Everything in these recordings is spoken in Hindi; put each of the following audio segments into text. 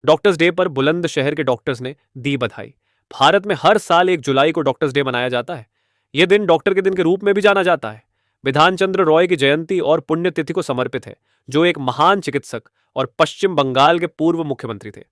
डॉक्टर्स डे पर बुलंदशहर के डॉक्टर्स ने दी बधाई। भारत में हर साल 1 जुलाई को डॉक्टर्स डे मनाया जाता है। यह दिन डॉक्टर के दिन के रूप में भी जाना जाता है। विधान चंद्र रॉय की जयंती और पुण्यतिथि को समर्पित है, जो एक महान चिकित्सक और पश्चिम बंगाल के पूर्व मुख्यमंत्री थे।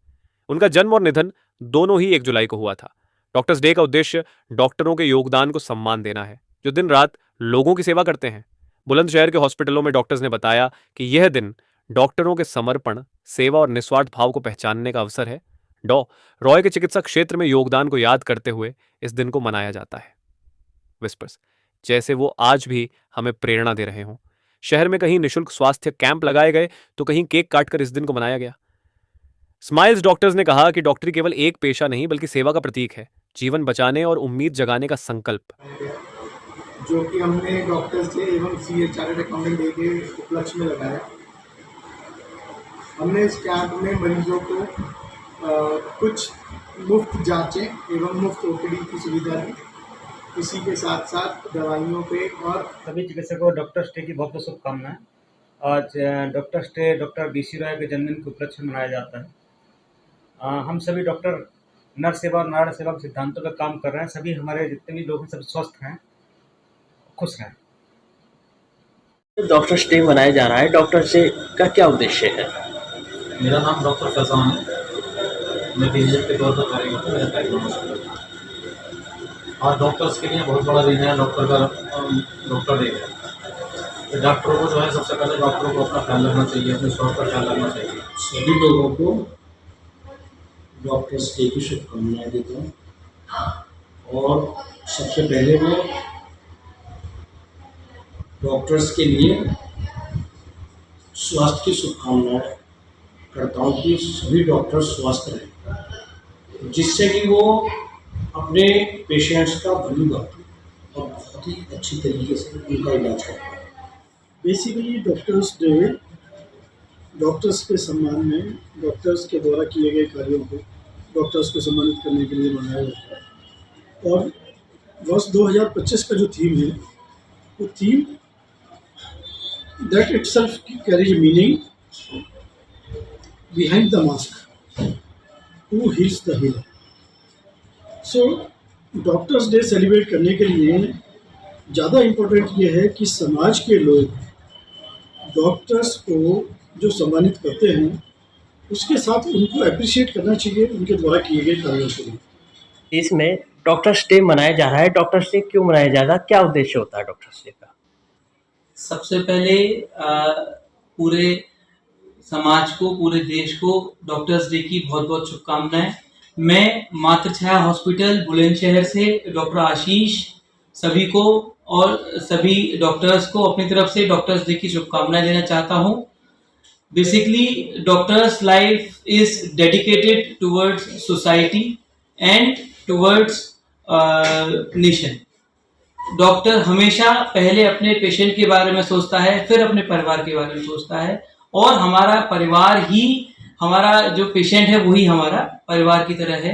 उनका जन्म और निधन दोनों ही 1 जुलाई को हुआ था। डॉक्टर्स डे का उद्देश्य डॉक्टरों के योगदान को सम्मान देना है, जो दिन रात लोगों की सेवा करते हैं। बुलंदशहर के हॉस्पिटलों में डॉक्टर्स ने बताया कि यह दिन डॉक्टरों के समर्पण, सेवा और निस्वार्थ भाव को पहचानने का अवसर है। डॉ रॉय के चिकित्सा क्षेत्र में योगदान को याद करते हुए इस दिन को मनाया जाता है। विस्पर्स, जैसे वो आज भी हमें प्रेरणा दे रहे हों। शहर में कहीं निःशुल्क स्वास्थ्य कैंप लगाए गए, तो कहीं केक काटकर इस दिन को मनाया गया। स्माइल्स डॉक्टर्स ने कहा कि डॉक्टरी केवल एक पेशा नहीं, बल्कि सेवा का प्रतीक है, जीवन बचाने और उम्मीद जगाने का संकल्प। जो कि हमने डॉक्टर्स डे एवं चार्टर्ड अकाउंटेंट डे के उपलक्ष्य में लगाया। हमने इस कैंप में मरीजों को कुछ मुफ्त जांचें एवं मुफ्त ओपीडी की सुविधा दी। इसी के साथ साथ दवाइयों पे और सभी चिकित्सकों को डॉक्टर्स डे की बहुत बहुत शुभकामनाएं। आज doctors day doctor BC Roy के जन्मदिन के उपलक्ष्य में मनाया जाता है। हम सभी डॉक्टर नर सेवा और नारायण सेवा के सिद्धांतों पर काम कर रहे हैं। सभी हमारे जितने भी लोग हैं सब स्वस्थ हैं, खुश हैं। डॉक्टर्स डे मनाया जा रहा है, डॉक्टर्स डे का क्या उद्देश्य है? मेरा नाम डॉक्टर फैजान है। मैं फिजिशियन के तौर पर कार्यरत हूँ मेरा कार्यक्रम हॉस्पिटल। और डॉक्टर्स के लिए बहुत बड़ा दिन है डॉक्टर डे है। तो डॉक्टरों को जो है सबसे पहले डॉक्टरों को अपना ख्याल रखना चाहिए, अपने स्वास्थ्य का ख्याल रखना चाहिए। सभी लोगों को डॉक्टर्स डे की शुभकामनाएं देता हूँ। और सबसे पहले मैं डॉक्टर्स के लिए स्वास्थ्य की शुभकामनाएं करता हूँ कि सभी डॉक्टर स्वस्थ रहें, जिससे कि वो अपने पेशेंट्स का भली भांति और बहुत ही अच्छी तरीके से उनका इलाज कर पाएं। बेसिकली डॉक्टर्स डे डॉक्टर्स के सम्मान में डॉक्टर्स के द्वारा किए गए कार्यों को डॉक्टर्स को सम्मानित करने के लिए मनाया जाता है। और वर्ष 2025 का जो थीम है, वो theme that itself carries meaning behind the mask, who heals the healer. So doctors day celebrate करने के लिए ज़्यादा इम्पोर्टेंट ये है कि समाज के लोग डॉक्टर्स को जो सम्मानित करते हैं, उसके साथ उनको अप्रिशिएट करना चाहिए उनके द्वारा किए गए कार्यों के लिए। इसमें डॉक्टर्स डे मनाया जा रहा है, डॉक्टर्स डे क्यों मनाया जा रहा है, क्या उद्देश्य होता है डॉक्टर्स डे का? सबसे पहले पूरे समाज को, पूरे देश को डॉक्टर्स डे की बहुत बहुत शुभकामनाएं। मैं मातृछाया हॉस्पिटल बुलंदशहर से डॉक्टर आशीष सभी को और सभी डॉक्टर्स को अपनी तरफ से डॉक्टर्स डे की शुभकामनाएं देना चाहता हूं। Basically doctors life is dedicated towards society and towards nation. Doctor हमेशा पहले अपने पेशेंट के बारे में सोचता है, फिर अपने परिवार के बारे में सोचता है, और हमारा परिवार ही, हमारा जो पेशेंट है वही हमारा परिवार की तरह है।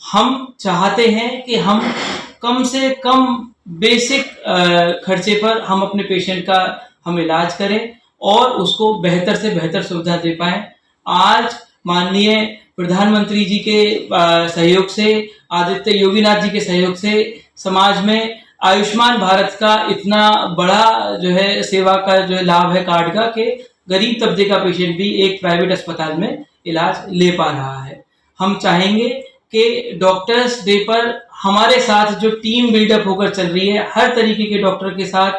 हम चाहते हैं कि हम कम से कम बेसिक खर्चे पर हम अपने पेशेंट का हम इलाज करें और उसको बेहतर से बेहतर सुविधा दे पाएं। आज माननीय प्रधानमंत्री जी के सहयोग से, आदित्य योगीनाथ जी के सहयोग से समाज में आयुष्मान भारत का इतना बड़ा जो है सेवा का जो लाभ है कार्ड का, कि गरीब तबके का पेशेंट भी एक प्राइवेट अस्पताल में इलाज ले पा रहा है। हम चाहेंगे कि डॉक्टर्स डे पर हमारे साथ जो टीम बिल्डअप होकर चल रही है, हर तरीके के डॉक्टर के साथ,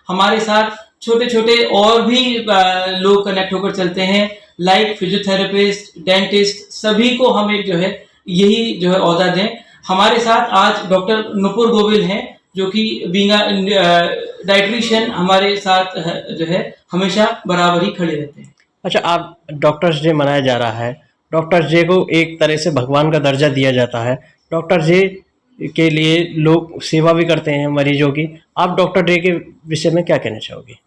हमारे साथ छोटे छोटे और भी लोग कनेक्ट होकर चलते हैं, लाइक फिजियोथेरेपिस्ट, डेंटिस्ट, सभी को हम एक जो है यही जो है ओहदा दें। हमारे साथ आज डॉक्टर नुपुर गोविल हैं, जो कि बीइंग डाइट्रिशियन हमारे साथ जो है हमेशा बराबर ही खड़े रहते हैं। अच्छा, आप डॉक्टर्स डे मनाया जा रहा है, डॉक्टर्स डे को एक तरह से भगवान का दर्जा दिया जाता है। डॉक्टर्स डे के लिए लोग सेवा भी करते हैं मरीजों की। आप डॉक्टर डे के विषय में क्या कहना चाहोगी?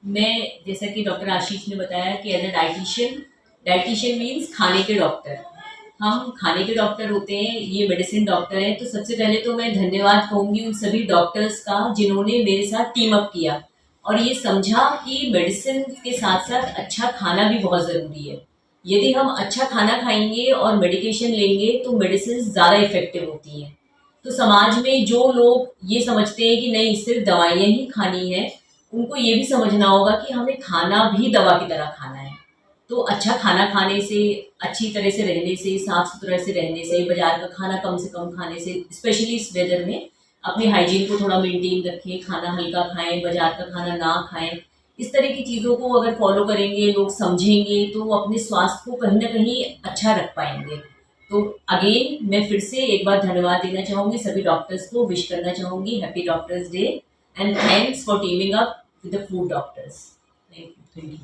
मैं, जैसा कि डॉक्टर आशीष ने बताया कि एज ए डाइटिशियन मीन्स खाने के डॉक्टर, हम खाने के डॉक्टर होते हैं, ये मेडिसिन डॉक्टर हैं। तो सबसे पहले तो मैं धन्यवाद कहूँगी उन सभी डॉक्टर्स का जिन्होंने मेरे साथ टीम अप किया और ये समझा कि मेडिसिन के साथ साथ अच्छा खाना भी बहुत ज़रूरी है। यदि हम अच्छा खाना खाएंगे और मेडिकेशन लेंगे तो मेडिसिन ज़्यादा इफ़ेक्टिव होती हैं। तो समाज में जो लोग ये समझते हैं कि नहीं सिर्फ दवाइयाँ ही खानी है, उनको ये भी समझना होगा कि हमें खाना भी दवा की तरह खाना है। तो अच्छा खाना खाने से, अच्छी तरह से रहने से, साफ सुथरा से रहने से, बाजार का खाना कम से कम खाने से, स्पेशली इस वेदर में अपने हाइजीन को थोड़ा मेंटेन रखें, खाना हल्का खाएं, बाजार का खाना ना खाएं। इस तरह की चीज़ों को अगर फॉलो करेंगे, लोग समझेंगे, तो वो अपने स्वास्थ्य को कहीं ना कहीं अच्छा रख पाएंगे। तो अगेन मैं फिर से एक बार धन्यवाद देना चाहूँगी सभी डॉक्टर्स को, विश करना चाहूँगी happy doctors day and thanks for teeming up with the food doctors. Thank you.